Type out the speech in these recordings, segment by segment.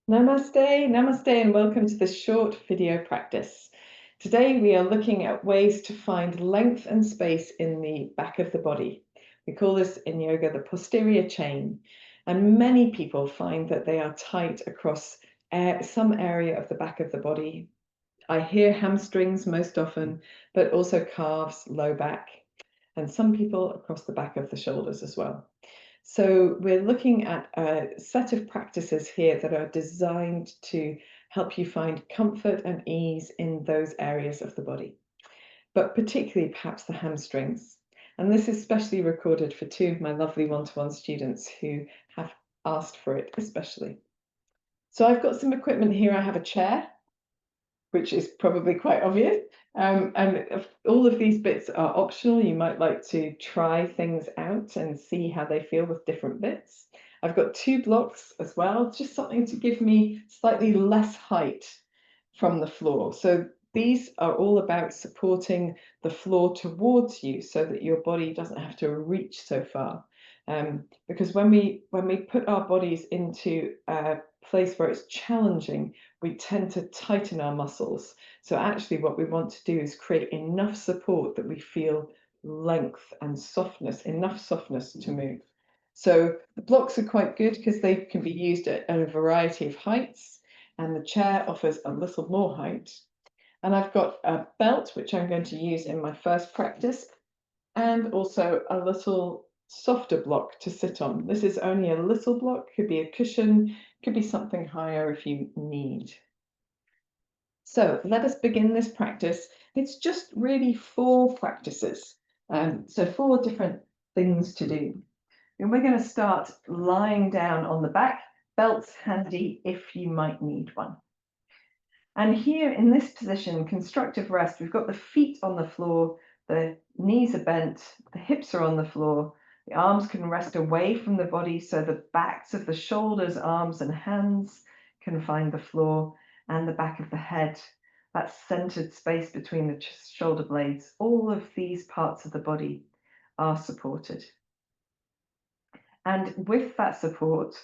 Namaste, namaste, and welcome to this short video practice. Today we are looking at ways to find length and space in the back of the body. We call this in yoga the posterior chain, and many people find that they are tight across some area of the back of the body. I hear hamstrings most often, but also calves, low back, and some people across the back of the shoulders as well. So we're looking at a set of practices here that are designed to help you find comfort and ease in those areas of the body, but particularly perhaps the hamstrings. And this is specially recorded for two of my lovely one-to-one students who have asked for it especially. So I've got some equipment here. I have a chair, which is probably quite obvious. And all of these bits are optional. You might like to try things out and see how they feel with different bits. I've got two blocks as well, just something to give me slightly less height from the floor. So these are all about supporting the floor towards you so that your body doesn't have to reach so far. Because when we put our bodies into a place where it's challenging, we tend to tighten our muscles. So actually what we want to do is create enough support that we feel length and softness, enough softness to move. So the blocks are quite good because they can be used at a variety of heights, and the chair offers a little more height. And I've got a belt, which I'm going to use in my first practice, and also a little softer block to sit on. This is only a little block, could be a cushion, could be something higher if you need. So let us begin this practice. It's just really 4 practices. So 4 different things to do. And we're going to start lying down on the back, belts handy if you might need one. And here in this position, constructive rest, we've got the feet on the floor, the knees are bent, the hips are on the floor, the arms can rest away from the body so the backs of the shoulders, arms and hands can find the floor, and the back of the head, that centered space between the shoulder blades. All of these parts of the body are supported. And with that support,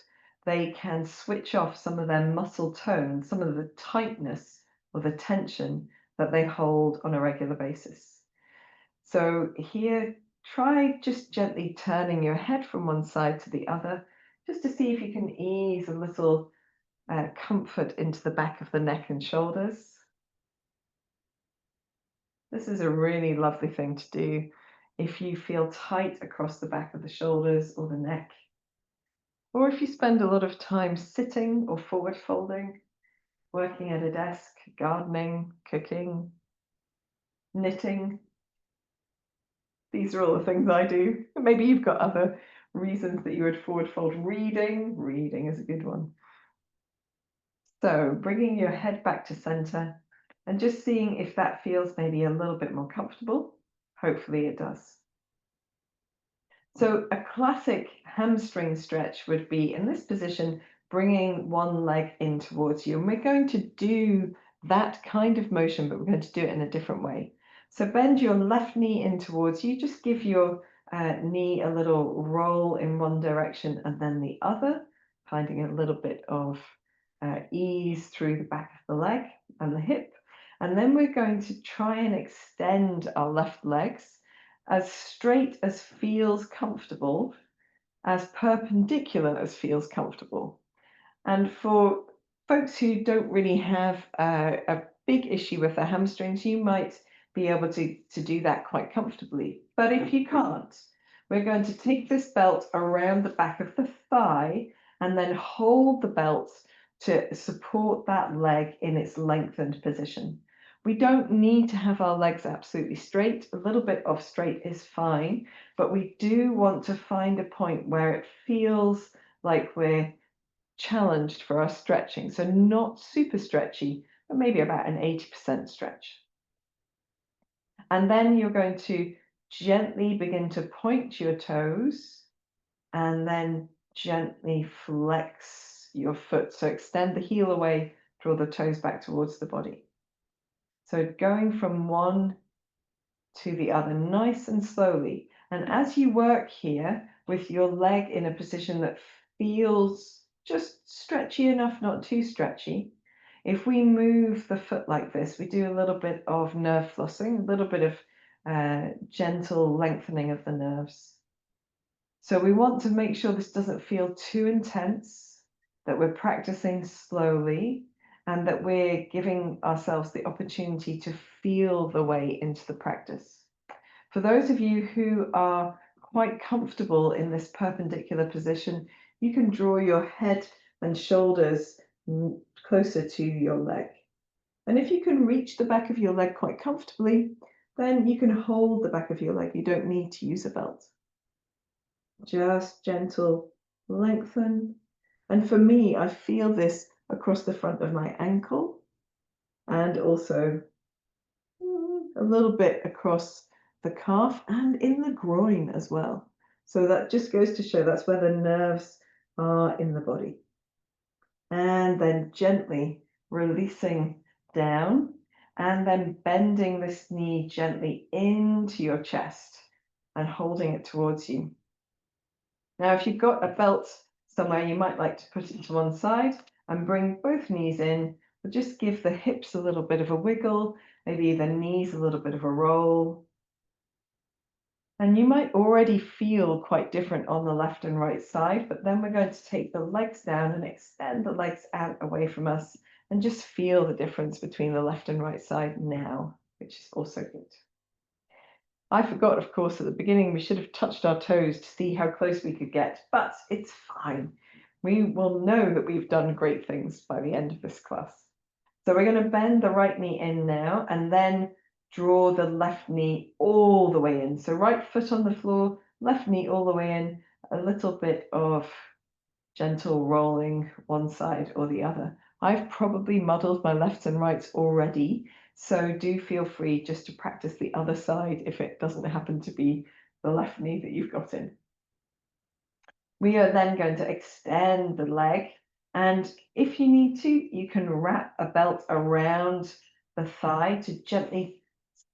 they can switch off some of their muscle tone, some of the tightness or the tension that they hold on a regular basis. So here, try just gently turning your head from one side to the other, just to see if you can ease a little comfort into the back of the neck and shoulders. This is a really lovely thing to do if you feel tight across the back of the shoulders or the neck. Or if you spend a lot of time sitting or forward folding, working at a desk, gardening, cooking, knitting. These are all the things I do. Maybe you've got other reasons that you would forward fold. Reading is a good one. So bringing your head back to center and just seeing if that feels maybe a little bit more comfortable. Hopefully it does. So a classic hamstring stretch would be in this position, bringing one leg in towards you. And we're going to do that kind of motion, but we're going to do it in a different way. So bend your left knee in towards you. Just give your knee a little roll in one direction and then the other, finding a little bit of ease through the back of the leg and the hip. And then we're going to try and extend our left legs as straight as feels comfortable, as perpendicular as feels comfortable. And for folks who don't really have a big issue with their hamstrings, you might be able to do that quite comfortably. But if you can't, we're going to take this belt around the back of the thigh and then hold the belt to support that leg in its lengthened position. We don't need to have our legs absolutely straight. A little bit of straight is fine, but we do want to find a point where it feels like we're challenged for our stretching. So not super stretchy, but maybe about an 80% stretch. And then you're going to gently begin to point your toes and then gently flex your foot. So extend the heel away, draw the toes back towards the body. So going from one to the other, nice and slowly. And as you work here with your leg in a position that feels just stretchy enough, not too stretchy. If we move the foot like this, we do a little bit of nerve flossing, a little bit of gentle lengthening of the nerves. So we want to make sure this doesn't feel too intense, that we're practicing slowly, and that we're giving ourselves the opportunity to feel the way into the practice. For those of you who are quite comfortable in this perpendicular position, you can draw your head and shoulders closer to your leg. And if you can reach the back of your leg quite comfortably, then you can hold the back of your leg. You don't need to use a belt. Just gentle lengthen. And for me, I feel this across the front of my ankle and also a little bit across the calf and in the groin as well. So that just goes to show that's where the nerves are in the body. And then gently releasing down and then bending this knee gently into your chest and holding it towards you. Now, if you've got a belt somewhere, you might like to put it to one side and bring both knees in, but just give the hips a little bit of a wiggle, maybe the knees a little bit of a roll. And you might already feel quite different on the left and right side, but then we're going to take the legs down and extend the legs out away from us and just feel the difference between the left and right side now, which is also good. I forgot, of course, at the beginning, we should have touched our toes to see how close we could get, but it's fine. We will know that we've done great things by the end of this class. So we're going to bend the right knee in now and then draw the left knee all the way in. So right foot on the floor, left knee all the way in, a little bit of gentle rolling one side or the other. I've probably muddled my lefts and rights already, so do feel free just to practice the other side if it doesn't happen to be the left knee that you've got in. We are then going to extend the leg, and if you need to, you can wrap a belt around the thigh to gently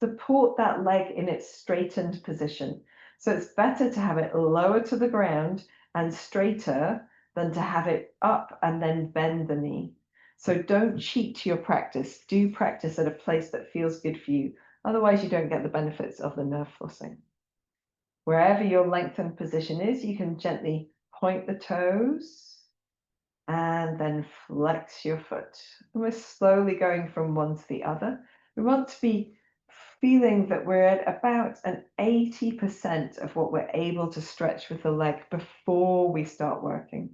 support that leg in its straightened position. So it's better to have it lower to the ground and straighter than to have it up and then bend the knee. So don't cheat your practice. Do practice at a place that feels good for you. Otherwise, you don't get the benefits of the nerve flossing. Wherever your lengthened position is, you can gently point the toes and then flex your foot. And we're slowly going from one to the other. We want to be feeling that we're at about an 80% of what we're able to stretch with the leg before we start working.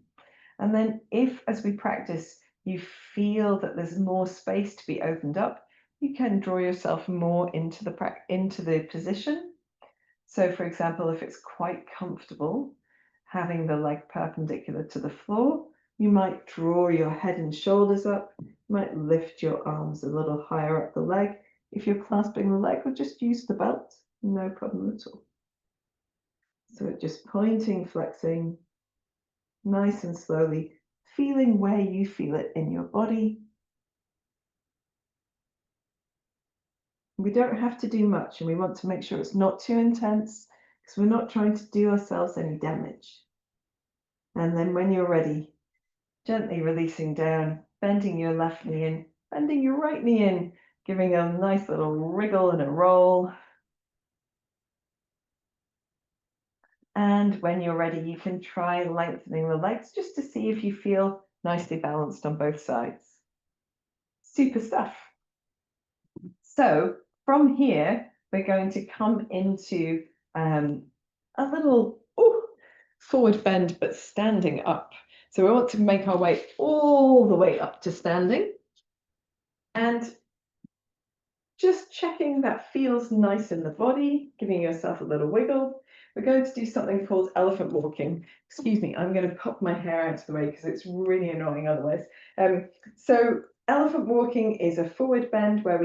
And then if, as we practice, you feel that there's more space to be opened up, you can draw yourself more into the position. So for example, if it's quite comfortable having the leg perpendicular to the floor, you might draw your head and shoulders up, you might lift your arms a little higher up the leg. If you're clasping the leg, or just use the belt, no problem at all. So just pointing, flexing, nice and slowly, feeling where you feel it in your body. We don't have to do much, and we want to make sure it's not too intense because we're not trying to do ourselves any damage. And then when you're ready, gently releasing down, bending your left knee in, bending your right knee in, giving a nice little wriggle and a roll. And when you're ready, you can try lengthening the legs just to see if you feel nicely balanced on both sides. Super stuff. So from here, we're going to come into a little forward bend, but standing up. So we want to make our way all the way up to standing. And just checking that feels nice in the body, giving yourself a little wiggle. We're going to do something called elephant walking. Excuse me, I'm going to pop my hair out of the way because it's really annoying otherwise. So elephant walking is a forward bend where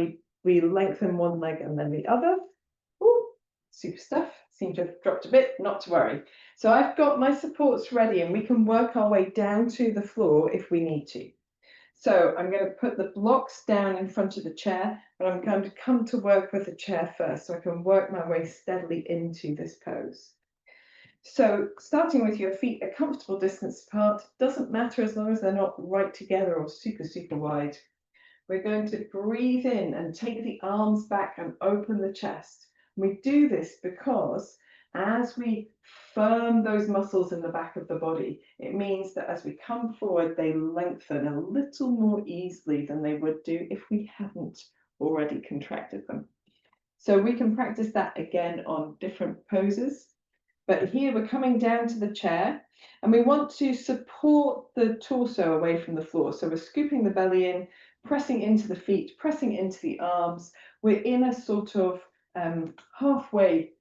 we lengthen one leg and then the other. Ooh, super stuff. Seem to have dropped a bit, not to worry. So I've got my supports ready and we can work our way down to the floor if we need to. So I'm going to put the blocks down in front of the chair, but I'm going to come to work with the chair first so I can work my way steadily into this pose. So starting with your feet a comfortable distance apart, doesn't matter as long as they're not right together or super, super wide. We're going to breathe in and take the arms back and open the chest. We do this because as we firm those muscles in the back of the body, it means that as we come forward, they lengthen a little more easily than they would do if we hadn't already contracted them. So we can practice that again on different poses. But here we're coming down to the chair and we want to support the torso away from the floor. So we're scooping the belly in, pressing into the feet, pressing into the arms. We're in a sort of halfway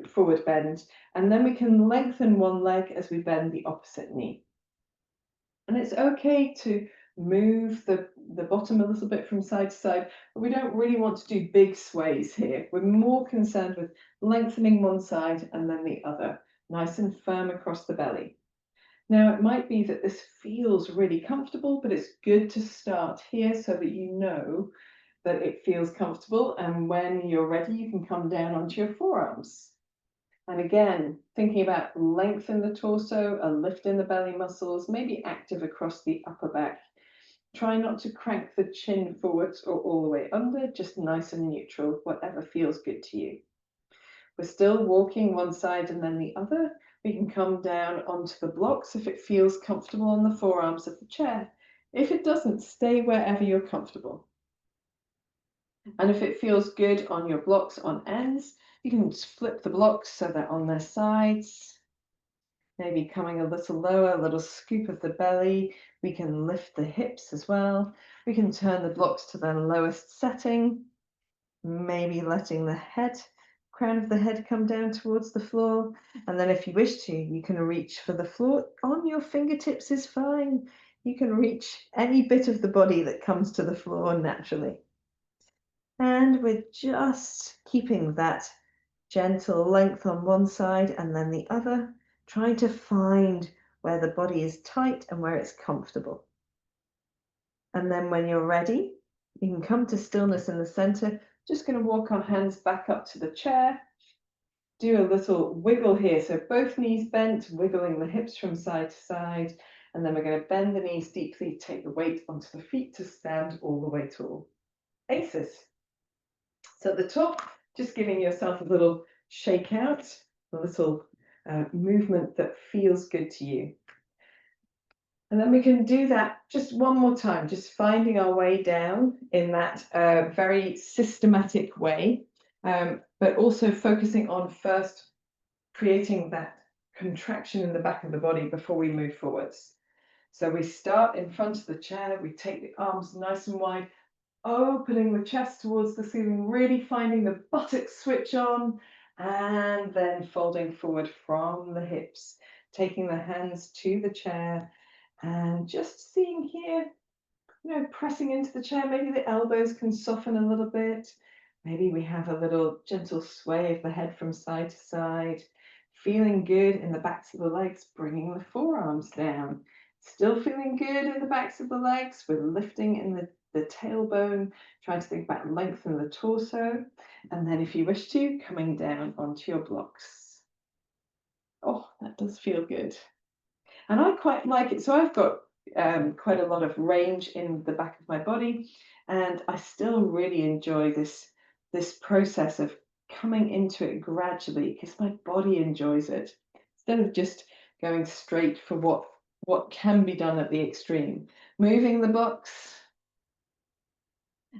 forward bend, and then we can lengthen one leg as we bend the opposite knee. And it's okay to move the bottom a little bit from side to side, but we don't really want to do big sways here. We're more concerned with lengthening one side and then the other, nice and firm across the belly. Now, it might be that this feels really comfortable, but it's good to start here so that you know that it feels comfortable. And when you're ready, you can come down onto your forearms. And again, thinking about lengthen the torso, a lift in the belly muscles, maybe active across the upper back. Try not to crank the chin forwards or all the way under, just nice and neutral, whatever feels good to you. We're still walking one side and then the other. We can come down onto the blocks if it feels comfortable on the forearms of the chair. If it doesn't, stay wherever you're comfortable. And if it feels good on your blocks on ends, you can flip the blocks so they're on their sides. Maybe coming a little lower, a little scoop of the belly. We can lift the hips as well. We can turn the blocks to their lowest setting. Maybe letting the crown of the head come down towards the floor. And then if you wish to, you can reach for the floor. On your fingertips is fine. You can reach any bit of the body that comes to the floor naturally. And we're just keeping that gentle length on one side and then the other, trying to find where the body is tight and where it's comfortable. And then when you're ready, you can come to stillness in the center. Just going to walk our hands back up to the chair. Do a little wiggle here. So both knees bent, wiggling the hips from side to side. And then we're going to bend the knees deeply, take the weight onto the feet to stand all the way tall. Aces. So at the top, just giving yourself a little shake out, a little movement that feels good to you. And then we can do that just one more time, just finding our way down in that very systematic way, but also focusing on first creating that contraction in the back of the body before we move forwards. So we start in front of the chair, we take the arms nice and wide, opening the chest towards the ceiling, really finding the buttocks switch on, and then folding forward from the hips, taking the hands to the chair, and just seeing here, pressing into the chair. Maybe the elbows can soften a little bit. Maybe we have a little gentle sway of the head from side to side. Feeling good in the backs of the legs, bringing the forearms down. Still feeling good in the backs of the legs. We're lifting in the tailbone, trying to think about lengthening the torso. And then if you wish to, coming down onto your blocks. Oh, that does feel good. And I quite like it. So I've got quite a lot of range in the back of my body, and I still really enjoy this process of coming into it gradually because my body enjoys it instead of just going straight for what can be done at the extreme. Moving the blocks,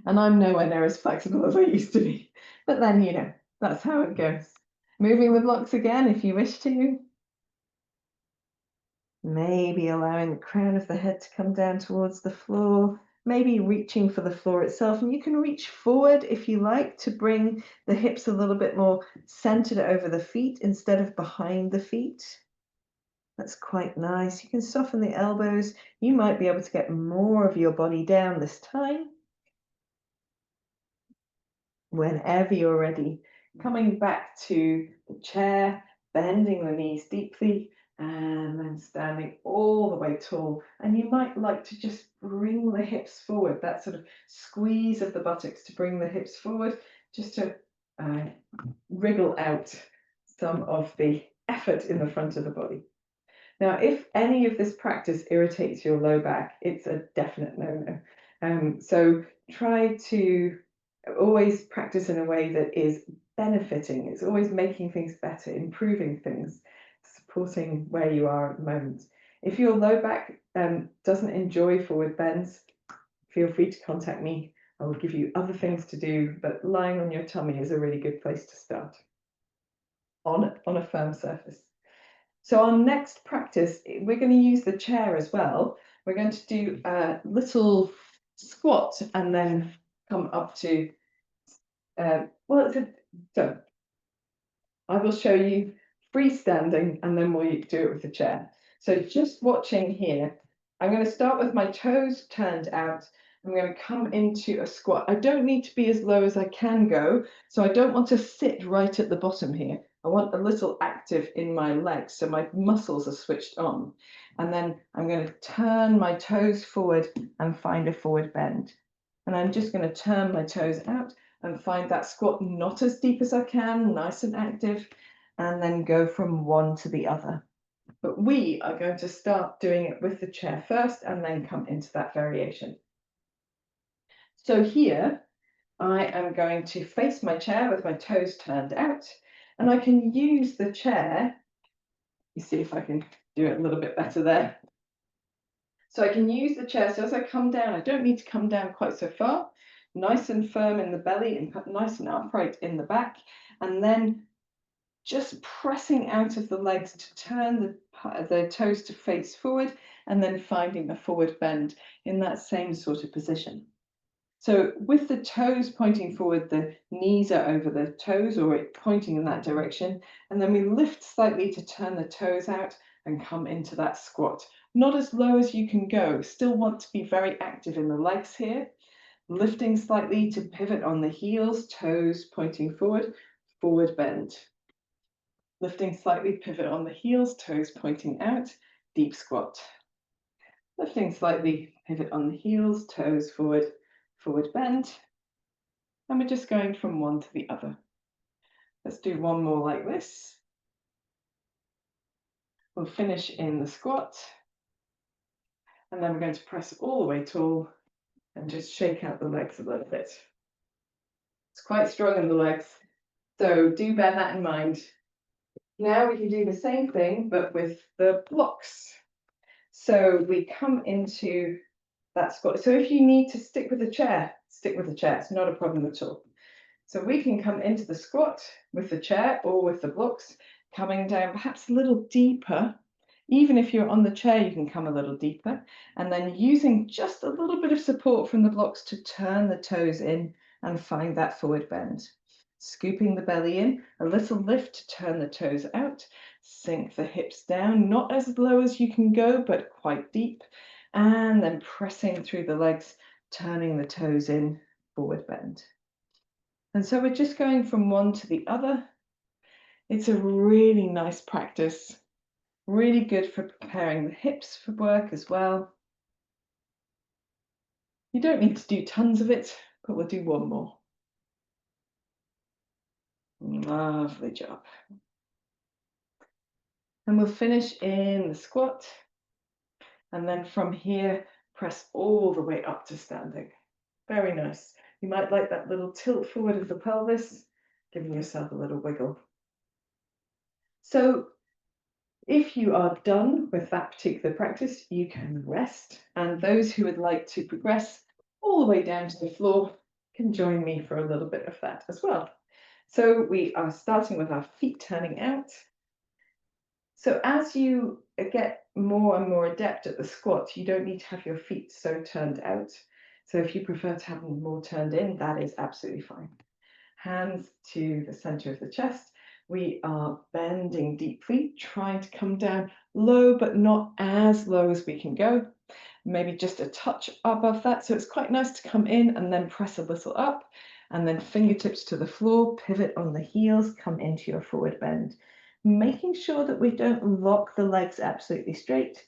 and I'm nowhere near as flexible as I used to be, but then that's how it goes. Moving the blocks again if you wish to. Maybe allowing the crown of the head to come down towards the floor, maybe reaching for the floor itself. And you can reach forward if you like to bring the hips a little bit more centered over the feet instead of behind the feet. That's quite nice. You can soften the elbows. You might be able to get more of your body down this time. Whenever you're ready, coming back to the chair, bending the knees deeply, and then standing all the way tall. And you might like to just bring the hips forward, that sort of squeeze of the buttocks to bring the hips forward, just to wriggle out some of the effort in the front of the body. Now, if any of this practice irritates your low back, it's a definite no-no. So try to always practice in a way that is benefiting. It's always making things better, improving things, supporting where you are at the moment. If your low back doesn't enjoy forward bends, feel free to contact me. I will give you other things to do, but lying on your tummy is a really good place to start on a firm surface. So our next practice, we're going to use the chair as well. We're going to do a little squat and then come up to, so I will show you freestanding and then we'll do it with the chair. So just watching here, I'm going to start with my toes turned out. I'm going to come into a squat. I don't need to be as low as I can go, so I don't want to sit right at the bottom here. I want a little active in my legs, so my muscles are switched on. And then I'm going to turn my toes forward and find a forward bend. And I'm just going to turn my toes out and find that squat not as deep as I can, nice and active, and then go from one to the other. But we are going to start doing it with the chair first and then come into that variation. So here, I am going to face my chair with my toes turned out, and I can use the chair. You see if I can do it a little bit better there. So I can use the chair, so as I come down, I don't need to come down quite so far, nice and firm in the belly and nice and upright in the back, and then just pressing out of the legs to turn the toes to face forward, and then finding a forward bend in that same sort of position. So with the toes pointing forward, the knees are over the toes or pointing in that direction. And then we lift slightly to turn the toes out and come into that squat. Not as low as you can go. Still want to be very active in the legs here. Lifting slightly to pivot on the heels, toes pointing forward, forward bend. Lifting slightly, pivot on the heels, toes pointing out, deep squat. Lifting slightly, pivot on the heels, toes forward, forward bend, and we're just going from one to the other. Let's do one more like this. We'll finish in the squat, and then we're going to press all the way tall and just shake out the legs a little bit. It's quite strong in the legs, so do bear that in mind. Now we can do the same thing, but with the blocks. So we come into that squat. So if you need to stick with the chair, stick with the chair. It's not a problem at all. So we can come into the squat with the chair or with the blocks, coming down perhaps a little deeper. Even if you're on the chair, you can come a little deeper. And then using just a little bit of support from the blocks to turn the toes in and find that forward bend. Scooping the belly in, a little lift to turn the toes out, sink the hips down, not as low as you can go, but quite deep. And then pressing through the legs, turning the toes in, forward bend. And so we're just going from one to the other. It's a really nice practice, really good for preparing the hips for work as well. You don't need to do tons of it, but we'll do one more. Lovely job. And we'll finish in the squat. And then from here, press all the way up to standing. Very nice. You might like that little tilt forward of the pelvis, giving yourself a little wiggle. So if you are done with that particular practice, you can rest. And those who would like to progress all the way down to the floor can join me for a little bit of that as well. So we are starting with our feet turning out. So as you get more and more adept at the squat, you don't need to have your feet so turned out. So if you prefer to have them more turned in, that is absolutely fine. Hands to the center of the chest. We are bending deeply, trying to come down low, but not as low as we can go. Maybe just a touch above that. So it's quite nice to come in and then press a little up, and then fingertips to the floor, pivot on the heels, come into your forward bend. Making sure that we don't lock the legs absolutely straight.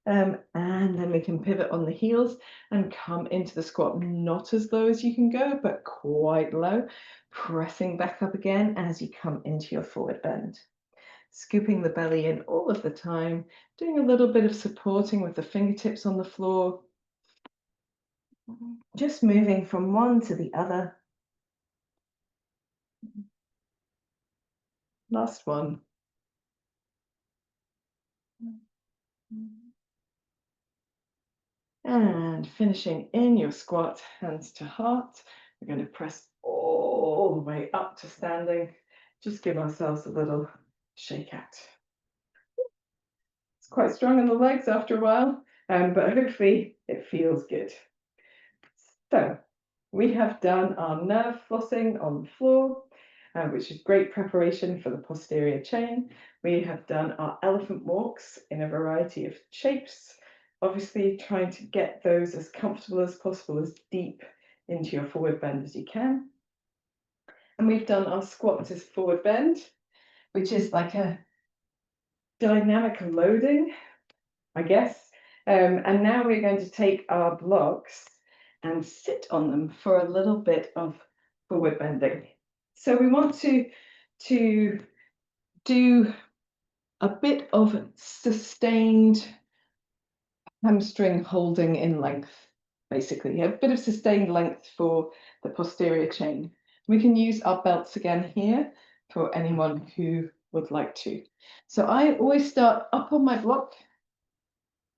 And then we can pivot on the heels and come into the squat, not as low as you can go, but quite low, pressing back up again as you come into your forward bend. scooping the belly in all of the time, doing a little bit of supporting with the fingertips on the floor, just moving from one to the other. Last one. And finishing in your squat, hands to heart. We're going to press all the way up to standing. Just give ourselves a little shake out. It's quite strong in the legs after a while, but hopefully it feels good. So we have done our nerve flossing on the floor, which is great preparation for the posterior chain. We have done our elephant walks in a variety of shapes, obviously trying to get those as comfortable as possible, as deep into your forward bend as you can. And we've done our squat to forward bend, which is like a dynamic loading, I guess. And now we're going to take our blocks and sit on them for a little bit of forward bending. So we want to do a bit of sustained hamstring holding in length, basically, a bit of sustained length for the posterior chain. We can use our belts again here for anyone who would like to. So I always start up on my block.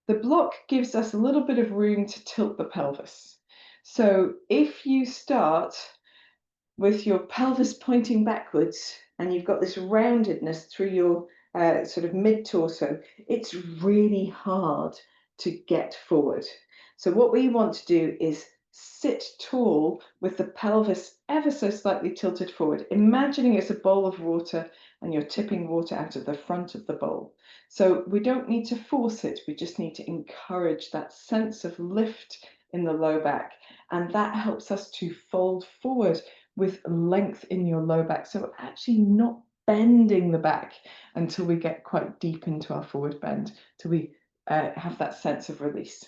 The block gives us a little bit of room to tilt the pelvis. So if you start with your pelvis pointing backwards and you've got this roundedness through your sort of mid-torso, it's really hard to get forward. So what we want to do is sit tall with the pelvis ever so slightly tilted forward, imagining it's a bowl of water and you're tipping water out of the front of the bowl. So we don't need to force it, we just need to encourage that sense of lift in the low back, and that helps us to fold forward with length in your low back. So actually not bending the back until we get quite deep into our forward bend, till we have that sense of release.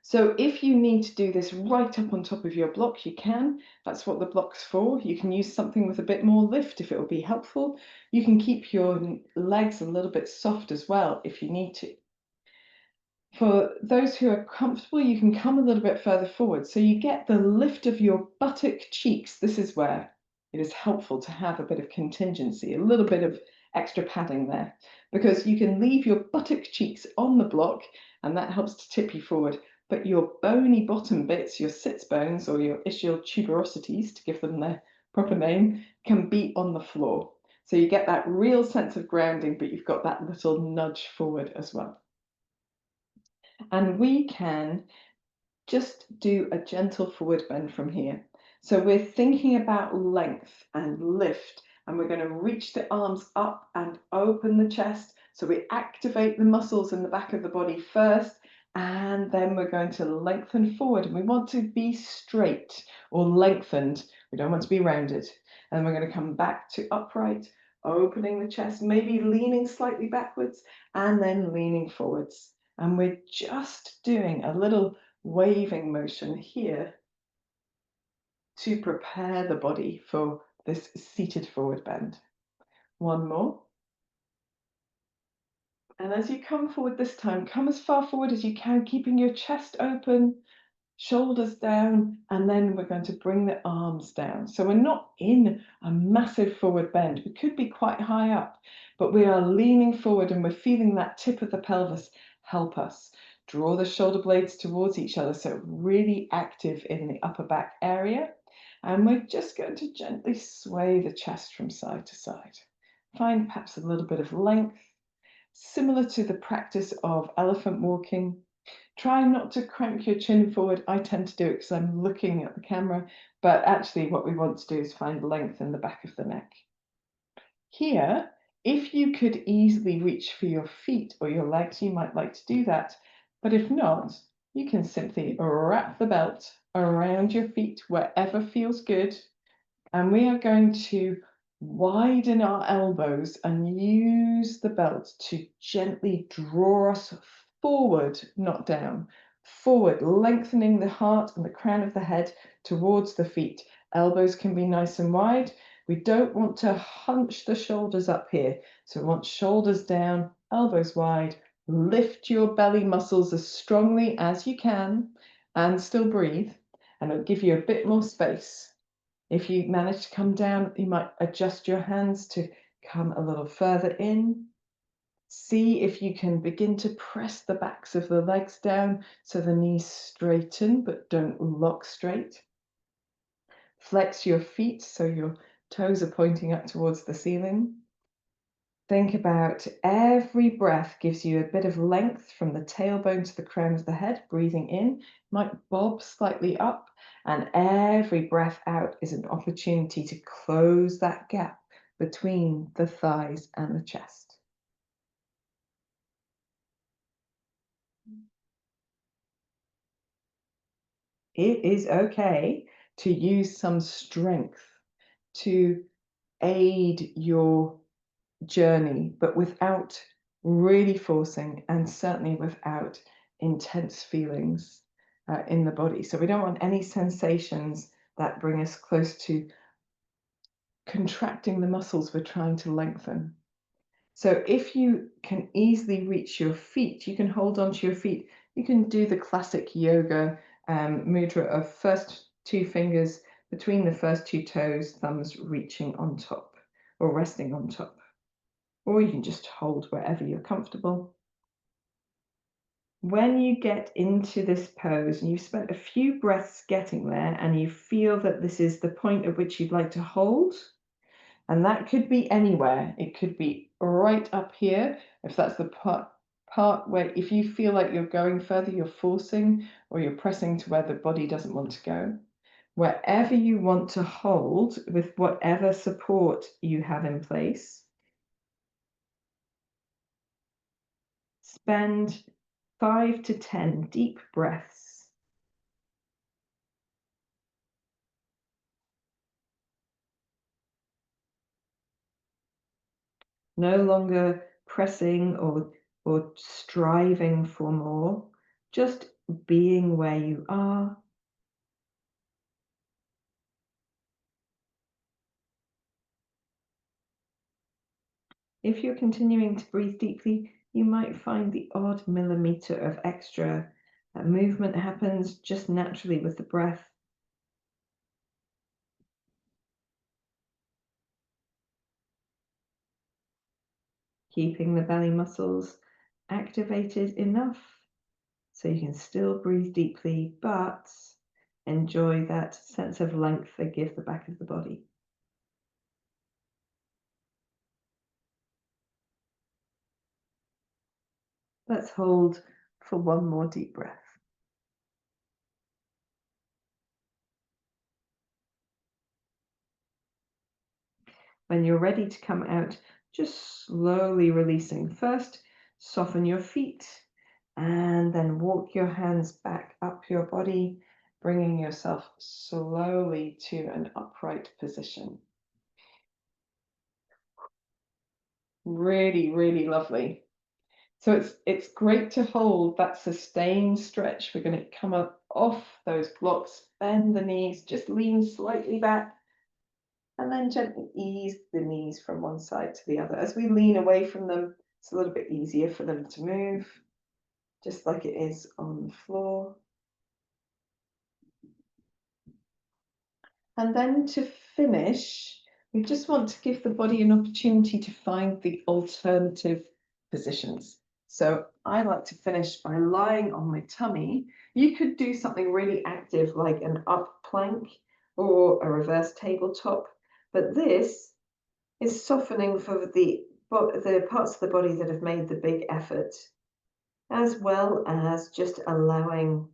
So if you need to do this right up on top of your block, you can. That's what the block's for. You can use something with a bit more lift if it will be helpful. You can keep your legs a little bit soft as well if you need to. For those who are comfortable, you can come a little bit further forward. So you get the lift of your buttock cheeks. This is where it is helpful to have a bit of contingency, a little bit of extra padding there, because you can leave your buttock cheeks on the block and that helps to tip you forward. But your bony bottom bits, your sits bones or your ischial tuberosities, to give them their proper name, can be on the floor. So you get that real sense of grounding, but you've got that little nudge forward as well. And we can just do a gentle forward bend from here. So we're thinking about length and lift, and we're going to reach the arms up and open the chest. So we activate the muscles in the back of the body first, and then we're going to lengthen forward. And we want to be straight or lengthened. We don't want to be rounded. And we're going to come back to upright, opening the chest, maybe leaning slightly backwards, and then leaning forwards. And we're just doing a little waving motion here to prepare the body for this seated forward bend. One more. And as you come forward this time, come as far forward as you can, keeping your chest open, shoulders down, and then we're going to bring the arms down. So we're not in a massive forward bend. We could be quite high up, but we are leaning forward and we're feeling that tip of the pelvis help us. Draw the shoulder blades towards each other, so really active in the upper back area. And we're just going to gently sway the chest from side to side. Find perhaps a little bit of length, similar to the practice of elephant walking. Try not to crank your chin forward. I tend to do it because I'm looking at the camera, but actually what we want to do is find length in the back of the neck. Here, if you could easily reach for your feet or your legs, you might like to do that. But if not, you can simply wrap the belt around your feet wherever feels good. And we are going to widen our elbows and use the belt to gently draw us forward, not down. Forward, lengthening the heart and the crown of the head towards the feet. Elbows can be nice and wide. We don't want to hunch the shoulders up here. So we want shoulders down, elbows wide, lift your belly muscles as strongly as you can and still breathe, and it'll give you a bit more space. If you manage to come down, you might adjust your hands to come a little further in. See if you can begin to press the backs of the legs down so the knees straighten but don't lock straight. Flex your feet so your toes are pointing up towards the ceiling. Think about every breath gives you a bit of length from the tailbone to the crown of the head. Breathing in might bob slightly up, and every breath out is an opportunity to close that gap between the thighs and the chest. It is okay to use some strength to aid your journey, but without really forcing, and certainly without intense feelings in the body. So we don't want any sensations that bring us close to contracting the muscles we're trying to lengthen. So if you can easily reach your feet, you can hold onto your feet. You can do the classic yoga mudra of first two fingers between the first two toes, thumbs reaching on top or resting on top. Or you can just hold wherever you're comfortable. When you get into this pose and you've spent a few breaths getting there and you feel that this is the point at which you'd like to hold, and that could be anywhere. It could be right up here, if that's the part where if you feel like you're going further, you're forcing or you're pressing to where the body doesn't want to go. Wherever you want to hold with whatever support you have in place, spend 5 to 10 deep breaths. No longer pressing or striving for more, just being where you are. If you're continuing to breathe deeply, you might find the odd millimeter of extra movement happens just naturally with the breath. Keeping the belly muscles activated enough so you can still breathe deeply, but enjoy that sense of length they give the back of the body. Let's hold for one more deep breath. When you're ready to come out, just slowly releasing. First, soften your feet and then walk your hands back up your body, bringing yourself slowly to an upright position. Really, really lovely. So it's great to hold that sustained stretch. We're going to come up off those blocks, bend the knees, just lean slightly back, and then gently ease the knees from one side to the other. As we lean away from them, it's a little bit easier for them to move, just like it is on the floor. And then to finish, we just want to give the body an opportunity to find the alternative positions. So I like to finish by lying on my tummy. You could do something really active like an up plank or a reverse tabletop, but this is softening for the parts of the body that have made the big effort, as well as just allowing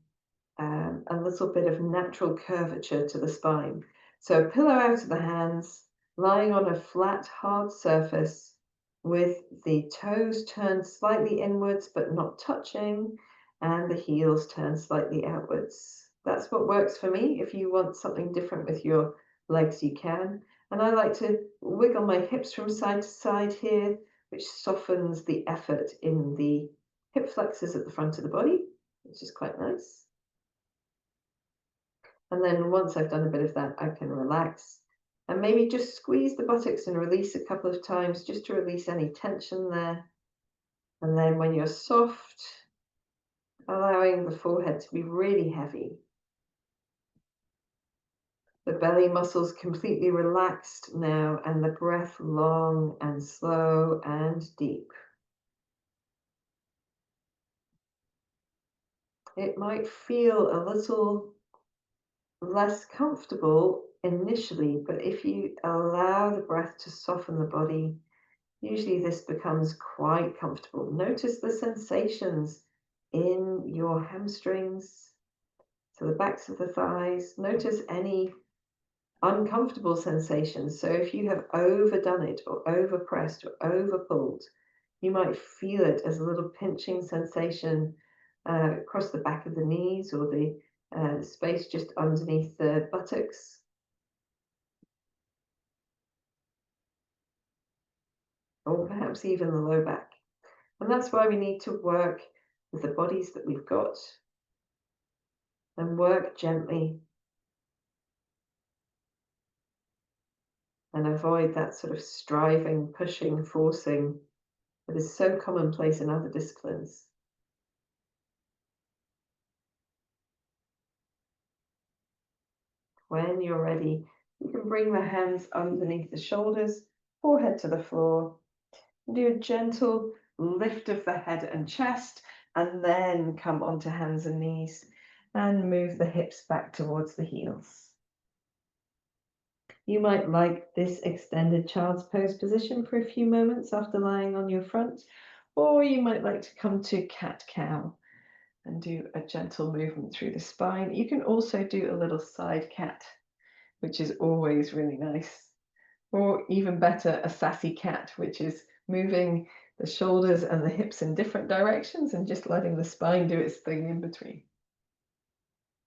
a little bit of natural curvature to the spine. So pillow out of the hands, lying on a flat, hard surface with the toes turned slightly inwards but not touching, and the heels turned slightly outwards. That's what works for me. If you want something different with your legs, you can. And I like to wiggle my hips from side to side here, which softens the effort in the hip flexors at the front of the body, which is quite nice. And then once I've done a bit of that, I can relax And maybe just squeeze the buttocks and release a couple of times just to release any tension there. And then when you're soft, allowing the forehead to be really heavy. The belly muscles completely relaxed now, and the breath long and slow and deep. It might feel a little less comfortable initially, but if you allow the breath to soften the body, usually this becomes quite comfortable. Notice the sensations in your hamstrings, so the backs of the thighs. Notice any uncomfortable sensations. So if you have overdone it or overpressed or overpulled, you might feel it as a little pinching sensation across the back of the knees or the space just underneath the buttocks. Or perhaps even the low back. And that's why we need to work with the bodies that we've got and work gently and avoid that sort of striving, pushing, forcing that is so commonplace in other disciplines. When you're ready, you can bring the hands underneath the shoulders, forehead to the floor. Do a gentle lift of the head and chest, and then come onto hands and knees and move the hips back towards the heels. You might like this extended child's pose position for a few moments after lying on your front, or you might like to come to cat-cow and do a gentle movement through the spine. You can also do a little side cat, which is always really nice. Or even better, a sassy cat, which is moving the shoulders and the hips in different directions and just letting the spine do its thing in between.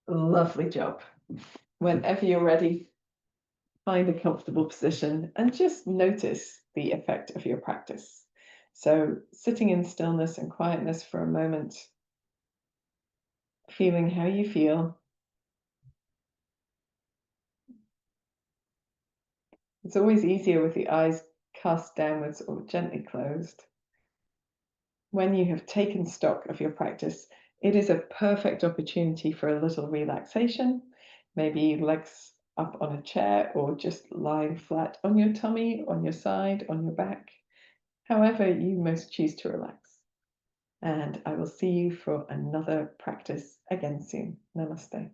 Lovely job. Whenever you're ready, find a comfortable position and just notice the effect of your practice. So sitting in stillness and quietness for a moment, feeling how you feel. It's always easier with the eyes cast downwards or gently closed. When you have taken stock of your practice, it is a perfect opportunity for a little relaxation, maybe legs up on a chair or just lying flat on your tummy, on your side, on your back, however you most choose to relax. And I will see you for another practice again soon. Namaste.